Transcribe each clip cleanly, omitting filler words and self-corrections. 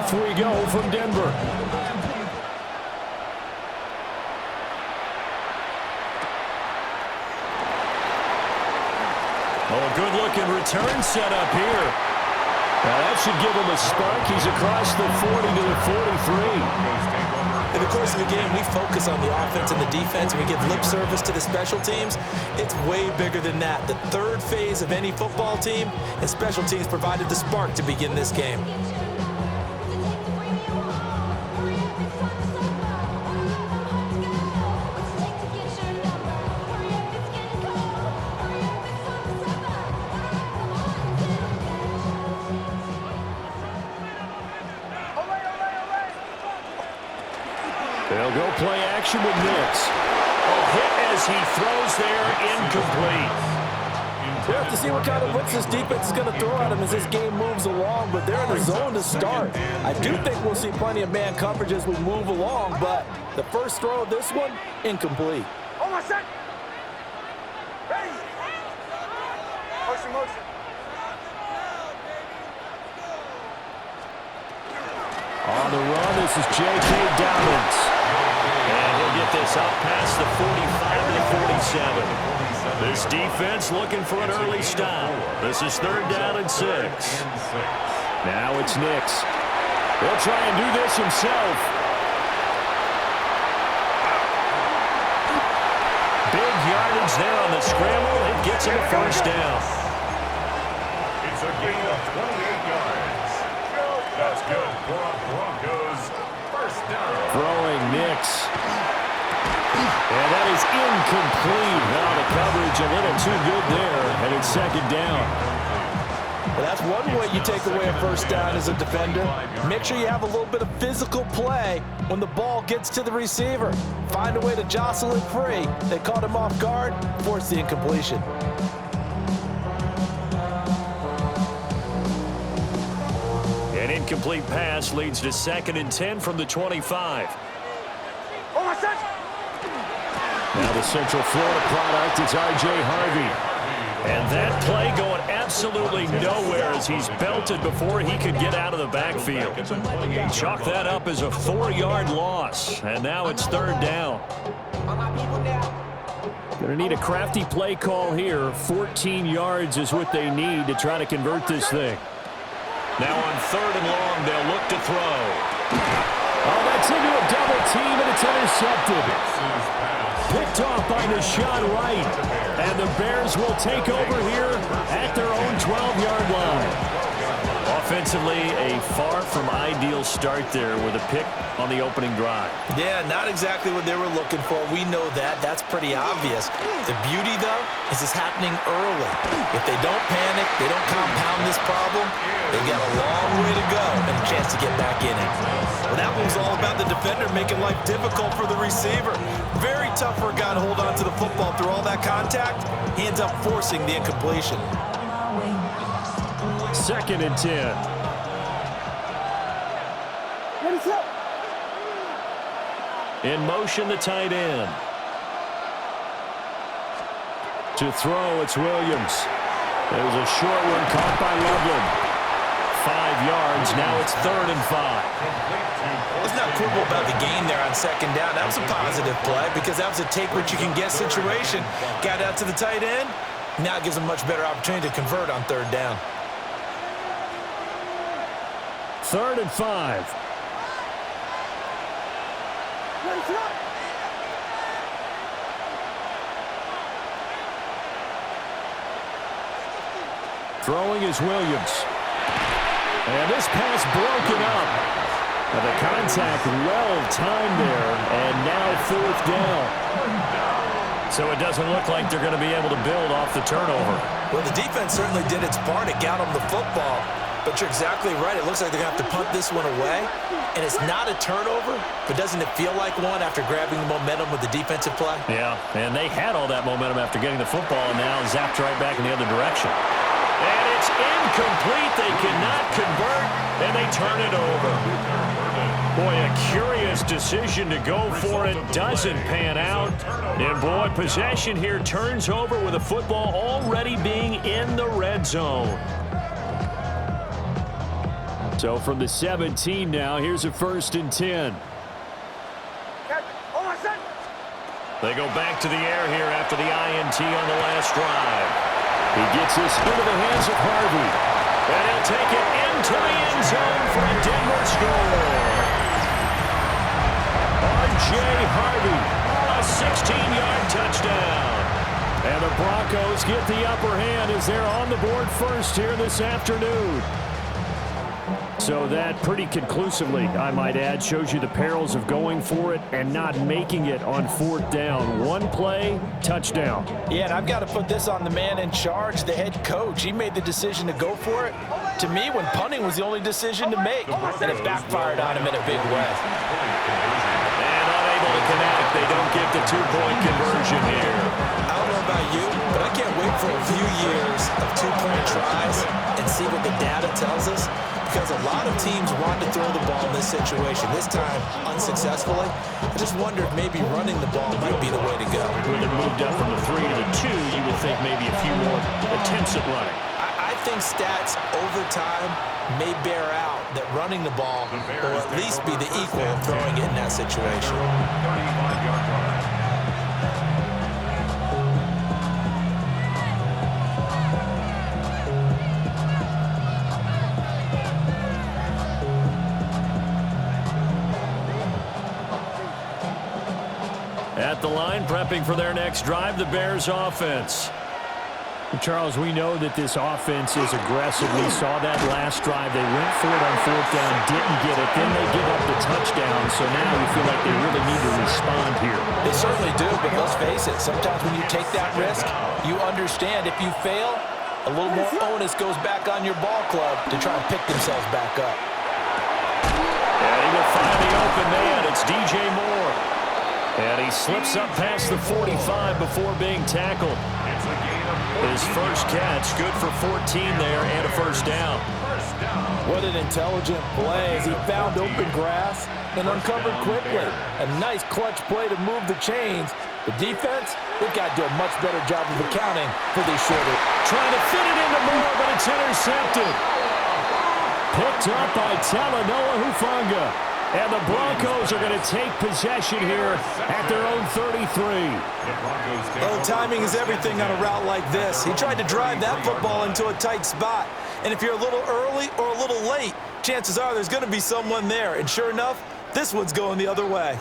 Off we go from Denver. Oh, good-looking return set up here. Now that should give him a spark. He's across the 40 to the 43. In the course of the game, we focus on the offense and the defense, and we give lip service to the special teams. It's way bigger than that. The third phase of any football team, and special teams provided the spark to begin this game. They'll go play action with Nix. Oh, hit as he throws there, incomplete. We'll have to see what kind of looks this defense is going to throw at him as this game moves along, but they're in the zone to start. I do think we'll see plenty of man coverage as we move along, but the first throw of this one, incomplete. Hold on a sec. Ready. Motion. On the run, this is J.K. Dobbins. And he'll get this up past the 45 to the 47. This defense looking for an early stop. This is 3rd down and 6. Now it's Nix. He'll try and do this himself. Big yardage there on the scramble. It gets him a first down. It's a gain of 28 yards. That's good for a Broncos first down. Throwing Nix. And that is incomplete. Now the coverage a little too good there, and it's 2nd down. Well, that's one way you take away a first down as a defender. Make sure you have a little bit of physical play when the ball gets to the receiver. Find a way to jostle it free. They caught him off guard, forced the incompletion. An incomplete pass leads to 2nd and 10 from the 25. Hold on a sec. Now the Central Florida product, it's R.J. Harvey. And that play going absolutely nowhere as he's belted before he could get out of the backfield. Chalk that up as a 4-yard loss. And now it's 3rd down. Going to need a crafty play call here. 14 yards is what they need to try to convert this thing. Now on 3rd and long, they'll look to throw. Oh, that's into a double team, and it's intercepted. Picked off by Deshaun Wright. And the Bears will take over here at their own 12-yard line. Offensively, a far from ideal start there with a pick on the opening drive. Yeah, not exactly what they were looking for. We know that. That's pretty obvious. The beauty, though, is it's happening early. If they don't panic, they don't compound this problem, they've got a long way to go and a chance to get back in it. Well, that one was all about the defender making life difficult for the receiver. Very tough for a guy to hold on to the football through all that contact. He ends up forcing the incompletion. 2nd and 10. In motion, the tight end. To throw, it's Williams. There's a short one caught by Loveland. 5 yards. Now it's 3rd and 5. Let's not quibble about the gain there on 2nd down. That was a positive play because that was a take-what-you-can-get situation. Got out to the tight end. Now it gives them a much better opportunity to convert on 3rd down. 3rd and 5. Throwing is Williams. And this pass broken up. And the contact well-timed there. And now 4th down. So it doesn't look like they're going to be able to build off the turnover. Well, the defense certainly did its part. It got them the football. But you're exactly right. It looks like they're going to have to punt this one away. And it's not a turnover, but doesn't it feel like one after grabbing the momentum with the defensive play? Yeah, and they had all that momentum after getting the football and now zapped right back in the other direction. And it's incomplete. They cannot convert, and they turn it over. Boy, a curious decision to go for it. Doesn't pan out. And, boy, possession here turns over with the football already being in the red zone. So from the 17 now, here's a 1st and 10. They go back to the air here after the INT on the last drive. He gets this into the hands of Harvey. And he'll take it into the end zone for a Denver score. R.J. Harvey, a 16-yard touchdown. And the Broncos get the upper hand as they're on the board first here this afternoon. So that pretty conclusively, I might add, shows you the perils of going for it and not making it on 4th down. One play, touchdown. Yeah, and I've got to put this on the man in charge, the head coach. He made the decision to go for it. To me, when punting was the only decision to make, and it backfired on him in a big way. And unable to connect. They don't get the 2-point conversion here. I don't know about you, but I can't wait for a few years of 2-point tries and see what the data tells us. Because a lot of teams want to throw the ball in this situation, this time unsuccessfully. I just wonder if maybe running the ball might be the way to go. With it moved up from the 3 to the 2, you would think maybe a few more attempts at running. I think stats over time may bear out that running the ball will at least be the equal of throwing it in that situation. 35-yard line. At the line, prepping for their next drive, the Bears offense. Charles, we know that this offense is aggressive. We saw that last drive. They went for it on 4th down, didn't get it. Then they give up the touchdown. So now you feel like they really need to respond here. They certainly do, but let's face it. Sometimes when you take that risk, you understand if you fail, a little more onus goes back on your ball club to try and pick themselves back up. And he will find the open man. It's DJ Moore. And he slips up past the 45 before being tackled. His first catch, good for 14 there and a 1st down. What an intelligent play as he found open grass and uncovered quickly. A nice clutch play to move the chains. The defense, they've got to do a much better job of accounting for these shorter. Trying to fit it into Moore, but it's intercepted. Picked up by Talanoa Hufanga. And the Broncos are going to take possession here at their own 33. Well, timing is everything on a route like this. He tried to drive that football into a tight spot. And if you're a little early or a little late, chances are there's going to be someone there. And sure enough, this one's going the other way.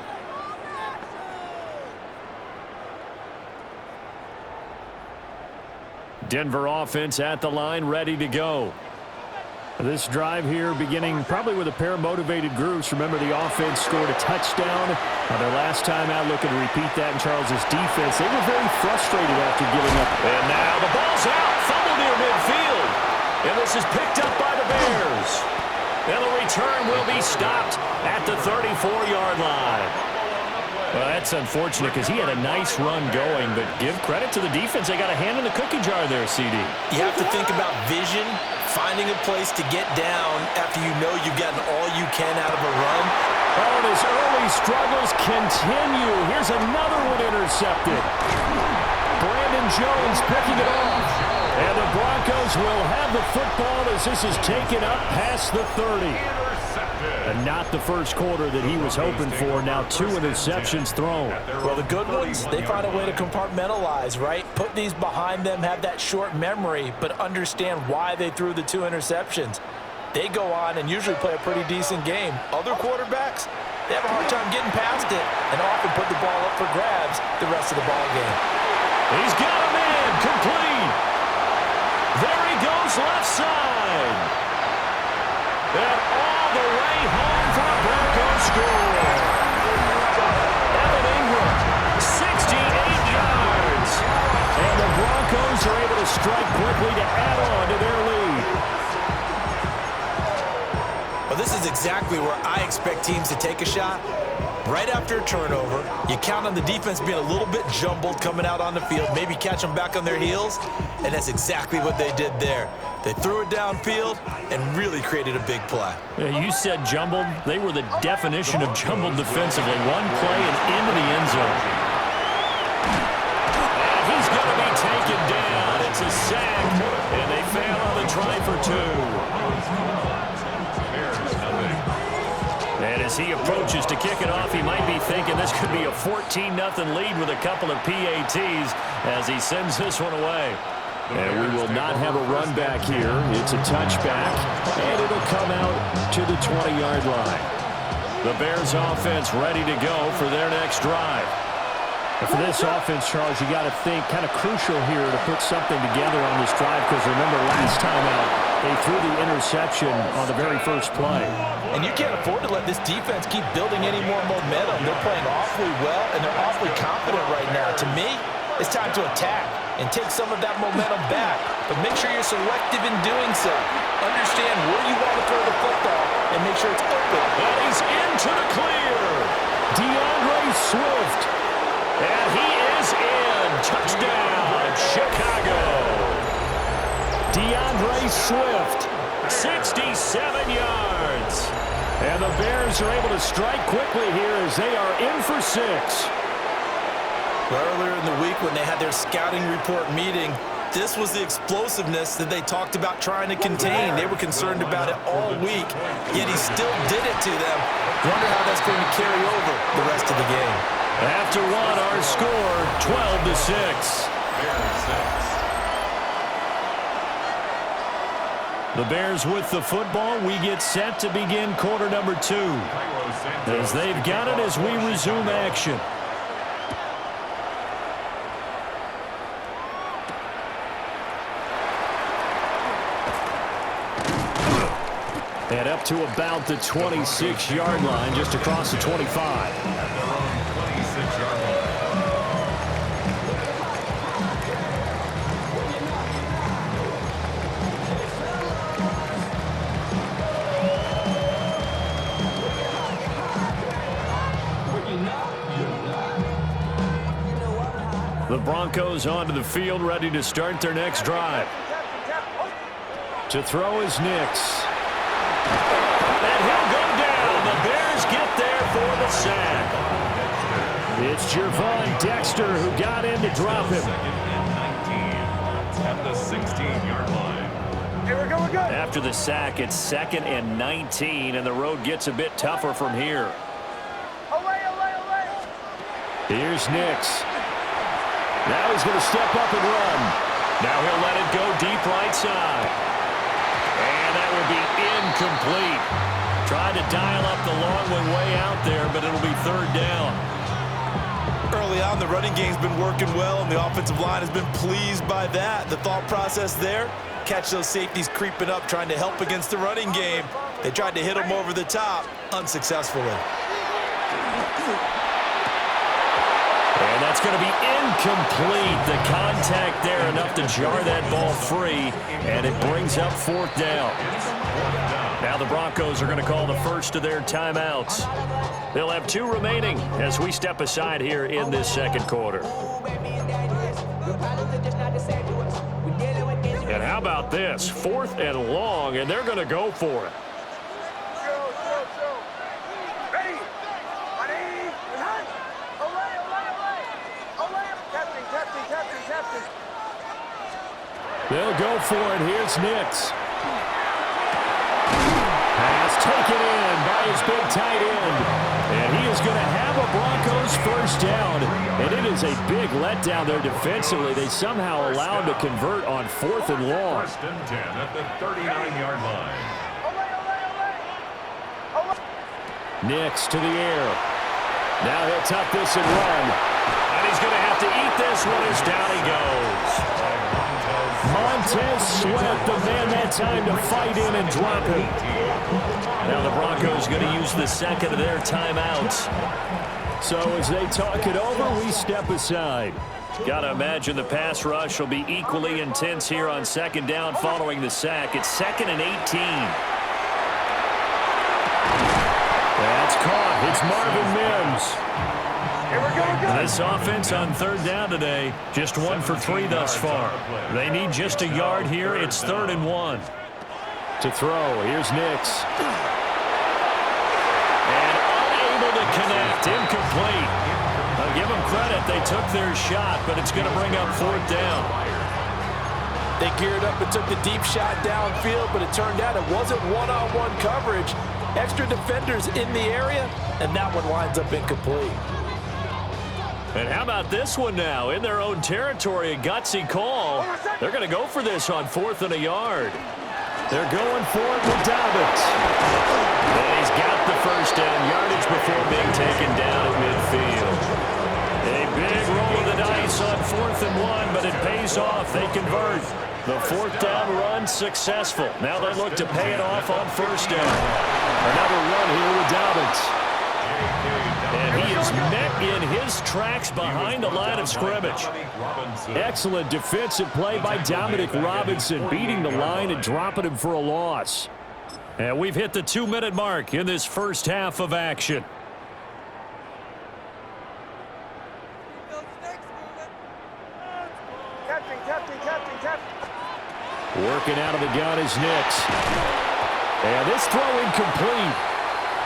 Denver offense at the line, ready to go. This drive here beginning probably with a pair of motivated groups. Remember, the offense scored a touchdown. Their last time out, looking to repeat that in Charles's defense. They were very frustrated after giving up. And now the ball's out. Fumble near midfield. And this is picked up by the Bears. And the return will be stopped at the 34-yard line. Well, that's unfortunate because he had a nice run going, but give credit to the defense. They got a hand in the cookie jar there, CD. You have to think about vision, finding a place to get down after you know you've gotten all you can out of a run. Oh, and his early struggles continue. Here's another one intercepted. Brandon Jones picking it off. And the Broncos will have the football as this is taken up past the 30. And not the first quarter that he was hoping for. Now 2 interceptions thrown. Well, the good ones, they find a way to compartmentalize, right? Put these behind them, have that short memory, but understand why they threw the 2 interceptions. They go on and usually play a pretty decent game. Other quarterbacks, they have a hard time getting past it and often put the ball up for grabs the rest of the ball game. He's got a man complete. There he goes left side. And all the way home for a Broncos score. Evan Ingram, 68 yards. And the Broncos are able to strike quickly to add on to their lead. Well, this is exactly where I expect teams to take a shot. Right after a turnover, you count on the defense being a little bit jumbled coming out on the field, maybe catch them back on their heels, and that's exactly what they did there. They threw it downfield and really created a big play. Yeah, you said jumbled. They were the definition of jumbled defensively. One play and into the end zone. And he's going to be taken down. It's a sack, and they fail on the try for 2. As he approaches to kick it off, he might be thinking this could be a 14-0 lead with a couple of PATs as he sends this one away. And we will not have a run back here. It's a touchback, and it'll come out to the 20-yard line. The Bears offense ready to go for their next drive. And for this offense, Charles, you got to think kind of crucial here to put something together on this drive, because remember last time out, they threw the interception on the very first play. And you can't afford to let this defense keep building any more momentum. They're playing awfully well, and they're awfully confident right now. To me, it's time to attack and take some of that momentum back. But make sure you're selective in doing so. Understand where you want to throw the football and make sure it's open. And he's into the clear. DeAndre Swift. And he is in. Touchdown, Chicago. DeAndre Swift. 67 yards. And the Bears are able to strike quickly here as they are in for 6. Earlier in the week when they had their scouting report meeting, this was the explosiveness that they talked about trying to contain. They were concerned about it all week, yet he still did it to them. Wonder how that's going to carry over the rest of the game. After one, our score, 12-6. The Bears with the football. We get set to begin quarter number 2. As they've got it as we resume action. And up to about the 26-yard line, just across the 25. The Broncos onto the field, ready to start their next drive. To throw is Nix. And he'll go down. The Bears get there for the sack. It's Gervon Dexter who got in to drop him. At the 16-yard line. Here we go, we're good. After the sack, it's 2nd and 19, and the road gets a bit tougher from here. Away, away, away. Here's Nix. Now he's going to step up and run. Now he'll let it go deep right side. And that will be incomplete. Tried to dial up the long one way out there, but it'll be 3rd down. Early on, the running game's been working well, and the offensive line has been pleased by that. The thought process there, catch those safeties creeping up, trying to help against the running game. They tried to hit them over the top, unsuccessfully. And that's going to be incomplete. The contact there enough to jar that ball free, and it brings up 4th down. Now the Broncos are going to call the first of their timeouts. They'll have 2 remaining as we step aside here in this second quarter. And how about this? 4th and long, and they're going to go for it. Ready. Ready. Behind. Away, away, away. Away. Captain. They'll go for it. Here's Nix. Pass taken in by his big tight end. And he is going to have a Broncos first down. And it is a big letdown there defensively. They somehow allowed to convert on 4th and long. 1st and 10 at the 39-yard line. Nix to the air. Now he'll tuck this and run. And he's going to have to eat this one as down he goes. Montez Sweat, the man that time to fight in and drop him. Now the Broncos going to use the second of their timeouts. So as they talk it over, we step aside. Got to imagine the pass rush will be equally intense here on 2nd down following the sack. It's 2nd and 18. That's caught. It's Marvin Mims. Here we go, good. This offense on 3rd down today, just 1 for 3 thus far. They need just a yard here. It's 3rd and 1. To throw, here's Nix. And unable to connect, incomplete. I'll give them credit, they took their shot, but it's going to bring up 4th down. They geared up and took the deep shot downfield, but it turned out it wasn't one-on-one coverage. Extra defenders in the area, and that one winds up incomplete. And how about this one now? In their own territory, a gutsy call. They're going to go for this on 4th and a yard. They're going for it with Dobbins. And he's got the first down yardage before being taken down at midfield. A big roll of the dice on 4th and 1, but it pays off. They convert. The 4th down run successful. Now they look to pay it off on 1st down. Another run here with Dobbins. And he is met in his tracks behind the line of scrimmage. Excellent defensive play by Dominic Robinson, beating the line and dropping him for a loss. And we've hit the 2-minute mark in this first half of action. Captain. Working out of the gun is Nix. And this throw incomplete.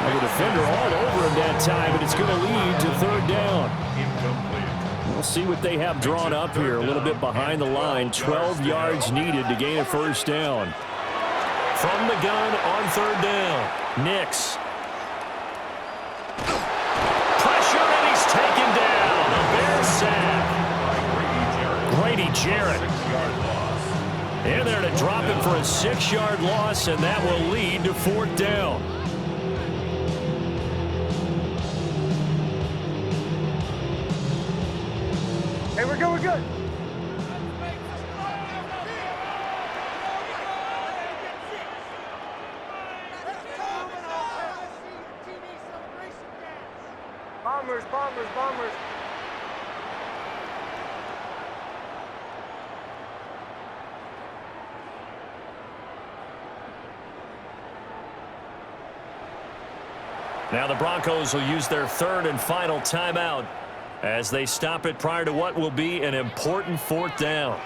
Well, the defender all over him that time, but it's going to lead to 3rd down. We'll see what they have drawn up here. A little bit behind the line. 12 yards needed to gain a 1st down. From the gun on 3rd down. Nix. Pressure, and he's taken down. A Bears sack. Grady Jarrett. In there to drop him for a 6-yard loss, and that will lead to 4th down. Hey, we're good. Bombers. Now the Broncos will use their 3rd and final timeout as they stop it prior to what will be an important 4th down.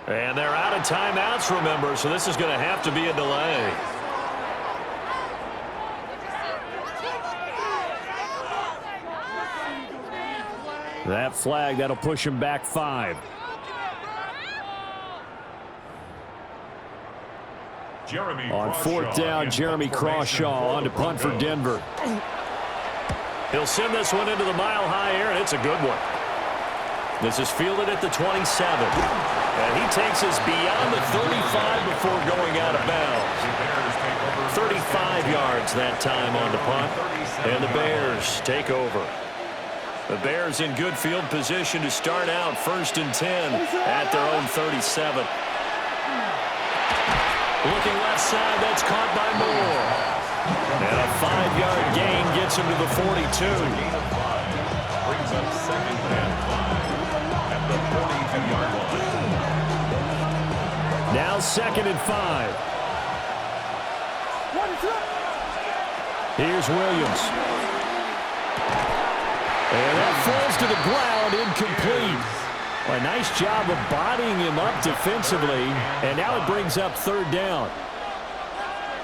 And they're out of timeouts, remember, so this is going to have to be a delay. That flag, that'll push him back 5. On 4th down, Jeremy Crawshaw on to punt for Denver. He'll send this one into the mile-high air, and it's a good one. This is fielded at the 27. And he takes us beyond the 35 before going out of bounds. 35 yards that time on the punt. And the Bears take over. The Bears in good field position to start out 1st and 10 at their own 37. Looking left side, that's caught by Moore. And a 5-yard gain gets him to the 42. Brings up 2nd and 5 at the 42-yard line. Now 2nd and 5. Here's Williams. And that falls to the ground, incomplete. A nice job of bodying him up defensively, and now it brings up 3rd down.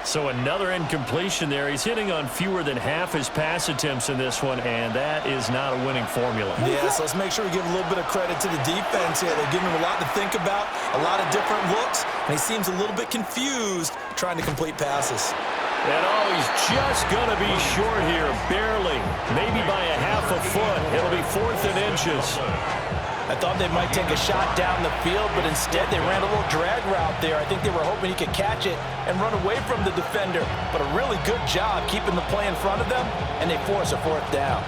So another incompletion there. He's hitting on fewer than half his pass attempts in this one, and that is not a winning formula. Yes, let's make sure we give a little bit of credit to the defense here. They're giving him a lot to think about, a lot of different looks, and he seems a little bit confused trying to complete passes. And he's just going to be short here, barely, maybe by a half a foot. It'll be 4th and inches. I thought they might take a shot down the field, but instead they ran a little drag route there. I think they were hoping he could catch it and run away from the defender. But a really good job keeping the play in front of them, and they force a 4th down.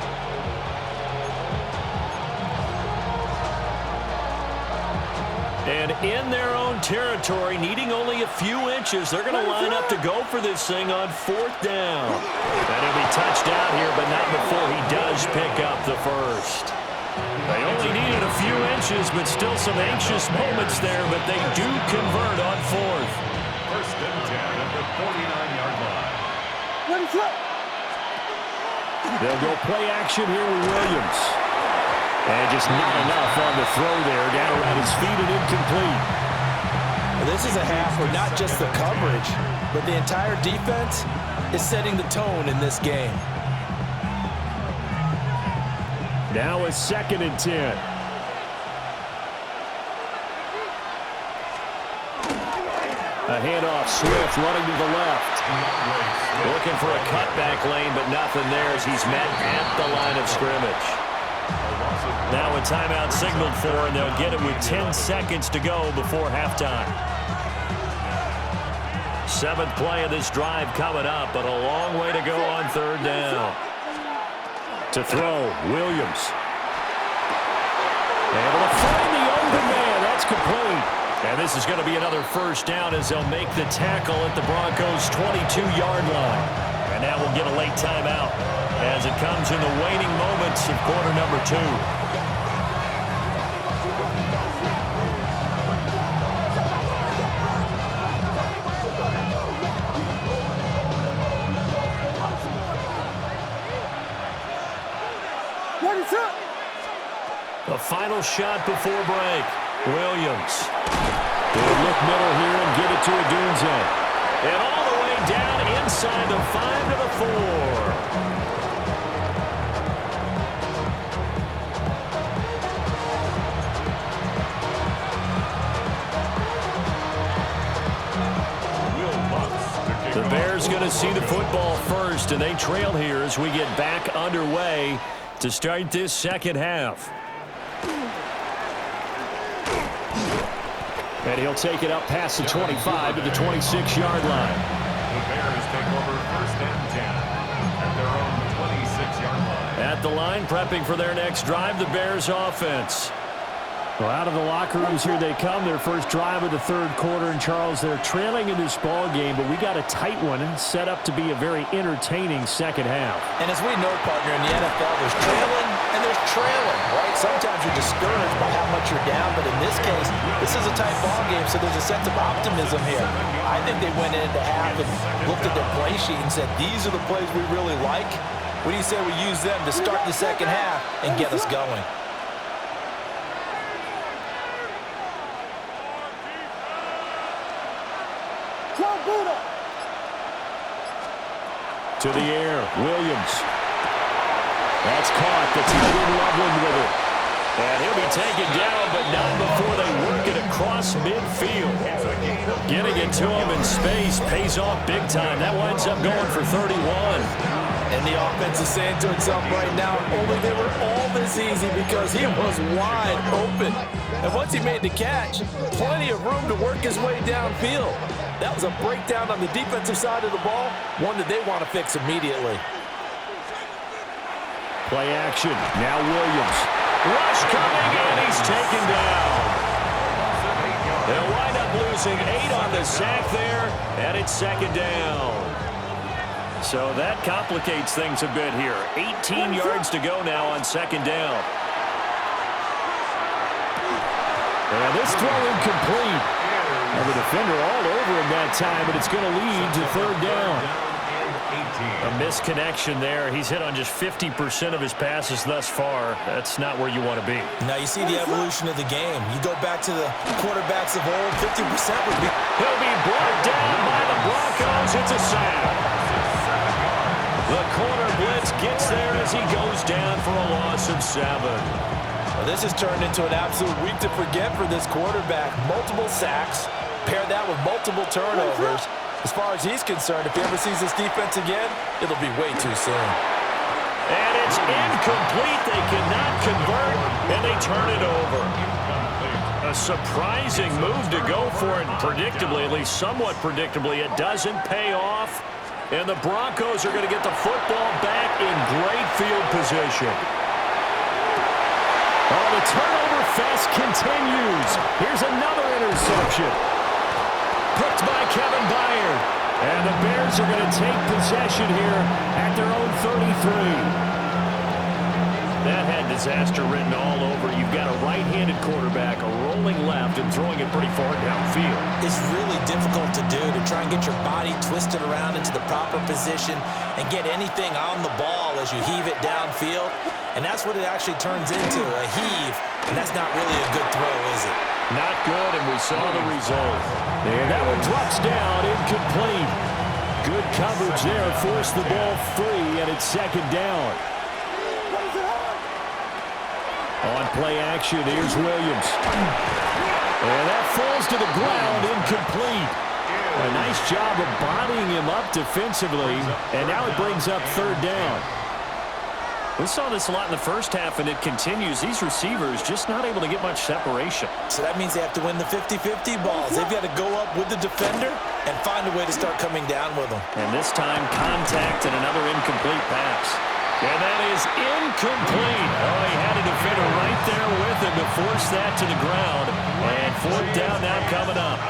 And in their own territory, needing only a few inches, they're going to line up to go for this thing on 4th down. And he'll be touched out here, but not before he does pick up the first. They only needed a few inches, but still some anxious moments there, but they do convert on 4th. 1st and 10 at the 49-yard line. Ready, flip. They'll go play action here with Williams. And just not enough on the throw there. Down around his feet and incomplete. Well, this is a half where not just the coverage, but the entire defense is setting the tone in this game. Now a 2nd and 10. A handoff, Swift running to the left. Looking for a cutback lane, but nothing there as he's met at the line of scrimmage. Now a timeout signaled for, and they'll get it with 10 seconds to go before halftime. 7th play of this drive coming up, but a long way to go on 3rd down. To throw, Williams. Able to find the open man. That's complete. And this is going to be another 1st down as they'll make the tackle at the Broncos' 22-yard line. And now we'll get a late timeout as it comes in the waning moments of quarter number 2. Ready, set. The final shot before break. Williams. They'll look middle here and get it to Odunze. And all the way down inside the 5 to the 4. The Bears going to see the football first, and they trail here as we get back underway to start this 2nd half. And he'll take it up past the 25 to the 26-yard line. The Bears take over 1st and 10 at their own 26-yard line. At the line, prepping for their next drive, the Bears offense. Well, out of the locker rooms here they come. Their first drive of the 3rd quarter. And, Charles, they're trailing in this ball game, but we got a tight one set up to be a very entertaining 2nd half. And as we know, partner, in the NFL, there's trailing and there's trailing, right? Sometimes you're discouraged by how much you're down, but in this case, this is a tight ball game, so there's a sense of optimism here. I think they went into half and looked at their play sheet and said, these are the plays we really like. What do you say we use them to start the 2nd half and get us going? To the air, Williams. That's caught. That's Evan Loveland with it. And he'll be taken down, but not before they work it across midfield. Getting it to him in space pays off big time. That winds up going for 31. And the offense is saying to itself right now, only they were all this easy because he was wide open. And once he made the catch, plenty of room to work his way downfield. That was a breakdown on the defensive side of the ball, one that they want to fix immediately. Play action. Now Williams. Rush coming in. He's taken down. They'll wind up losing 8 on the sack there, and it's 2nd down. So that complicates things a bit here. 18 yards to go now on 2nd down. And this throw incomplete. And the defender all over him that time, but it's going to lead to 3rd down. A misconnection there. He's hit on just 50% of his passes thus far. That's not where you want to be. Now you see the evolution of the game. You go back to the quarterbacks of old, 50% would be... He'll be brought down by the Broncos. It's a sack. The corner blitz gets there as he goes down for a loss of 7. Well, this has turned into an absolute week to forget for this quarterback. Multiple sacks, pair that with multiple turnovers. As far as he's concerned, if he ever sees this defense again, it'll be way too soon. And it's incomplete. They cannot convert, and they turn it over. A surprising move to go for it, predictably, at least somewhat predictably. It doesn't pay off, and the Broncos are going to get the football back in great field position. Oh, the turnover fest continues. Here's another interception. Picked by Kevin Byard. And the Bears are going to take possession here at their own 33. That had disaster written all over. You've got a right-handed quarterback, a rolling left, and throwing it pretty far downfield. It's really difficult to do, to try and get your body twisted around into the proper position and get anything on the ball as you heave it downfield. And that's what it actually turns into, a heave. And that's not really a good throw, is it? Not good, and we saw the result. And that one drops down, incomplete. Good coverage there, forced the ball free, and it's second down. On play action, here's Williams. And that falls to the ground, incomplete. A nice job of bodying him up defensively, and now it brings up third down. We saw this a lot in the first half, and it continues. These receivers just not able to get much separation. So that means they have to win the 50-50 balls. They've got to go up with the defender and find a way to start coming down with them. And this time, contact and another incomplete pass. And that is incomplete. Oh, he had a defender right there with him to force that to the ground. And fourth down now coming up.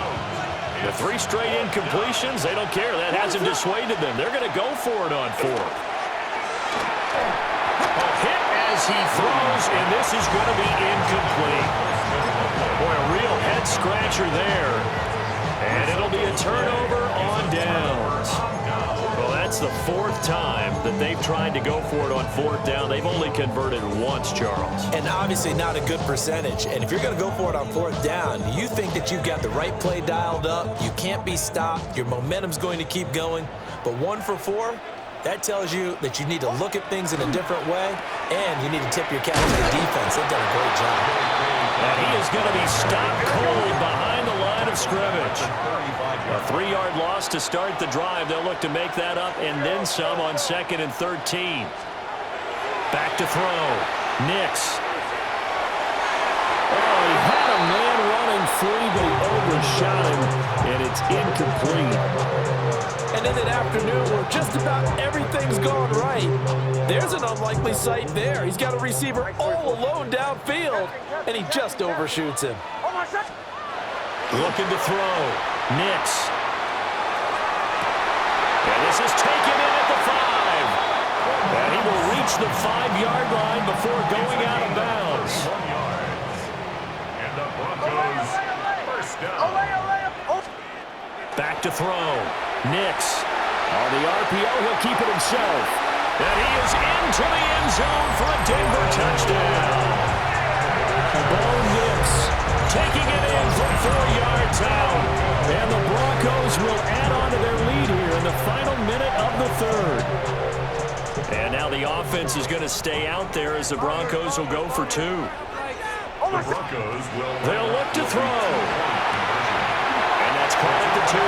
The 3 straight incompletions, they don't care. That hasn't dissuaded them. They're going to go for it on fourth. A hit as he throws, and this is going to be incomplete. Boy, a real head-scratcher there. And it'll be a turnover on downs. Well, that's the 4th time that they've tried to go for it on fourth down. They've only converted once, Charles. And obviously not a good percentage. And if you're going to go for it on fourth down, you think that you've got the right play dialed up. You can't be stopped. Your momentum's going to keep going. But 1 for 4, that tells you that you need to look at things in a different way, and you need to tip your cap to the defense. They've done a great job. And he is going to be stopped cold behind the line of scrimmage. A 3-yard loss to start the drive. They'll look to make that up and then some on 2nd and 13. Back to throw. Nix. Oh, he had a man running free, but he overshot him, and it's incomplete. And in an afternoon where just about everything's gone right, there's an unlikely sight there. He's got a receiver all alone downfield, and he just overshoots him. Looking to throw. Nix. And this is taken in at the 5. And he will reach the 5-yard line before going out of bounds. 1 yards. And the Broncos first down. Back to throw. Nix. On the RPO, he'll keep it himself. And he is into the end zone for a Denver touchdown. Bo Nix taking it in from 4 yards out. And the Broncos will add on to their lead here in the final minute of the 3rd. And now the offense is going to stay out there as the Broncos will go for 2. The Broncos will. They'll look to throw. And that's caught at the 2.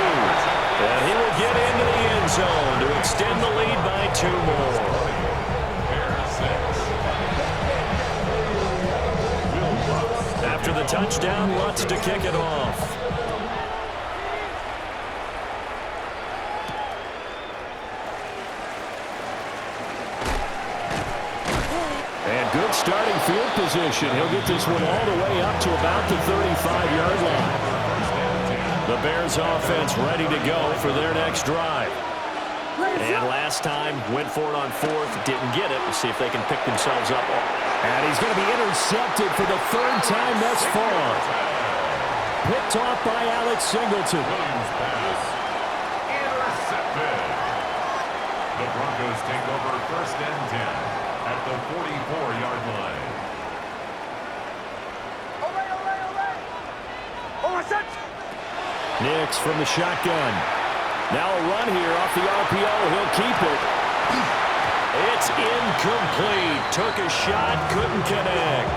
And he will get into the end zone to extend the lead by 2 more. After the touchdown, Lutz to kick it off. And good starting field position. He'll get this one all the way up to about the 35-yard line. The Bears offense ready to go for their next drive. And last time, went for it on fourth, didn't get it. We'll see if they can pick themselves up. And he's going to be intercepted for the 3rd time thus far. Picked off by Alex Singleton. Intercepted. The Broncos take over 1st and 10 at the 44-yard line. Nix from the shotgun. Now a run here off the RPO. He'll keep it. It's incomplete. Took a shot, couldn't connect.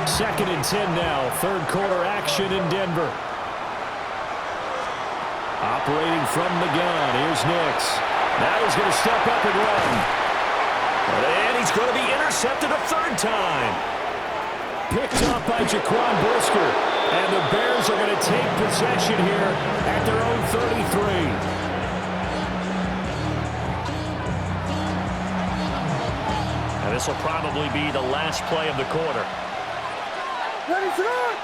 2nd and 10 now. 3rd quarter action in Denver. Operating from the gun. Here's Nix. Now he's going to step up and run. And he's going to be intercepted a 3rd time. Picked off by Jaquan Brisker. And the Bears are going to take possession here at their own 33. And this this will probably be the last play of the quarter. Ready, set.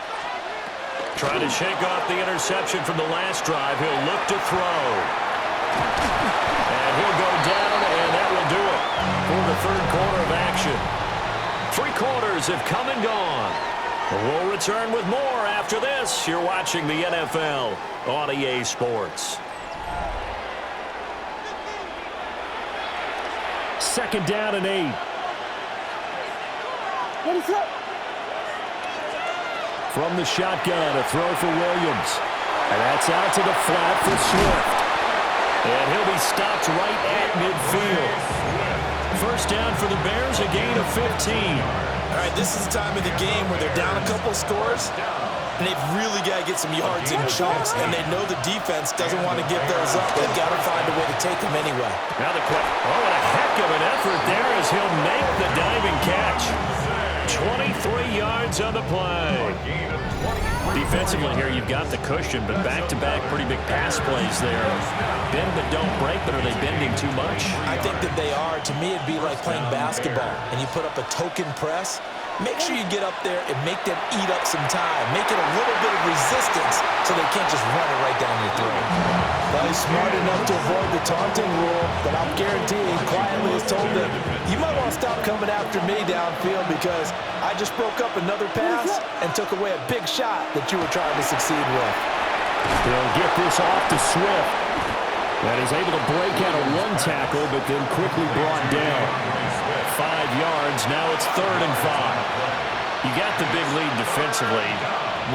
Trying to shake off the interception from the last drive. He'll look to throw. And he'll go down, and that will do it for the third quarter of action. 3 quarters have come and gone. We'll return with more after this. You're watching the NFL on EA Sports. Second down and 8. Ready, set. From the shotgun, a throw for Williams. And that's out to the flat for Swift. And he'll be stopped right at midfield. First down for the Bears, a gain of 15. All right, this is the time of the game where they're down a couple scores, and they've really got to get some yards in chunks, and they know the defense doesn't want to give those up. They've got to find a way to take them anyway. Now the quick. Oh, what a heck of an effort there as he'll make the diving catch. 23 yards on the play. Defensively here, you've got the cushion, but back-to-back pretty big pass plays there. Bend but don't break, but are they bending too much? I think that they are. To me, it'd be like playing basketball, and you put up a token press. Make sure you get up there and make them eat up some time. Make it a little bit of resistance so they can't just run it right down your throat. Well, he's smart enough to avoid the taunting rule, but I'm guaranteeing quietly has told them, you might want to stop coming after me downfield because I just broke up another pass and took away a big shot that you were trying to succeed with. They'll get this off to Swift. That is able to break out of one tackle, but then quickly brought down. 5 yards, now it's 3rd and 5. You got the big lead defensively.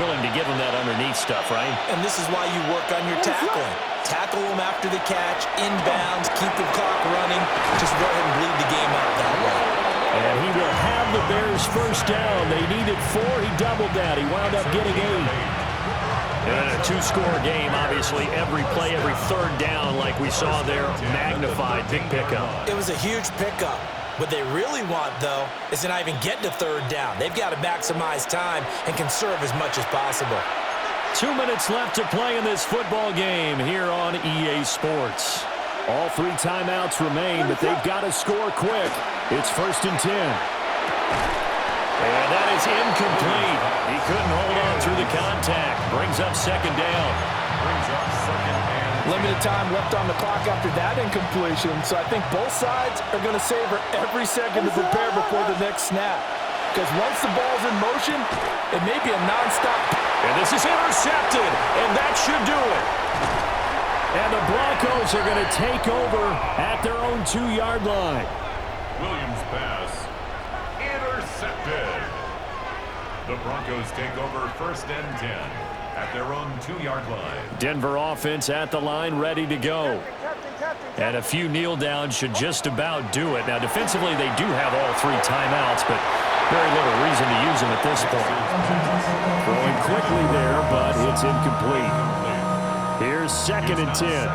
Willing to give them that underneath stuff, right? And this is why you work on your tackling. Tackle them after the catch, inbounds, keep the clock running. Just go ahead and bleed the game out that way. And he will have the Bears first down. They needed 4. He doubled that. He wound up getting 8. And a 2-score game, obviously, every play, every third down, like we saw there, magnified, big pickup. It was a huge pickup. What they really want, though, is to not even get to 3rd down. They've got to maximize time and conserve as much as possible. 2 minutes left to play in this football game here on EA Sports. All 3 timeouts remain, but they've got to score quick. It's 1st and 10. And that is incomplete. He couldn't hold on through the contact. Brings up 2nd down. Limited time left on the clock after that incompletion, so I think both sides are going to savor every second to prepare before the next snap. Because once the ball's in motion, it may be a nonstop. And this is intercepted, and that should do it. And the Broncos are going to take over at their own 2-yard line. Williams pass intercepted. The Broncos take over 1st and 10 at their own 2-yard line. Denver offense at the line, ready to go. And a few kneel downs should just about do it. Now, defensively, they do have all 3 timeouts, but very little reason to use them at this point. Throwing quickly there, but it's incomplete. Here's 2nd and 10.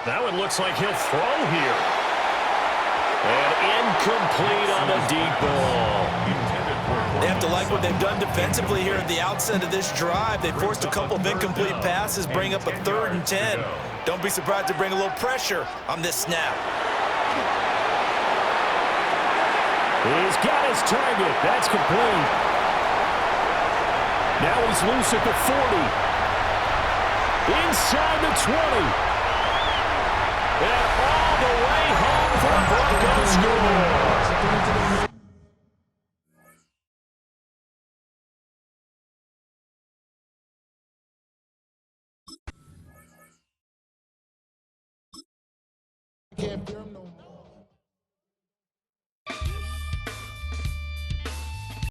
That one looks like he'll throw here. And incomplete on a deep ball. They have to like what they've done defensively here at the outset of this drive. They forced a couple of incomplete passes, bring up a 3rd and 10. Don't be surprised to bring a little pressure on this snap. He's got his target. That's complete. Now he's loose at the 40. Inside the 20. And all the way home for the Broncos score. Can't firm no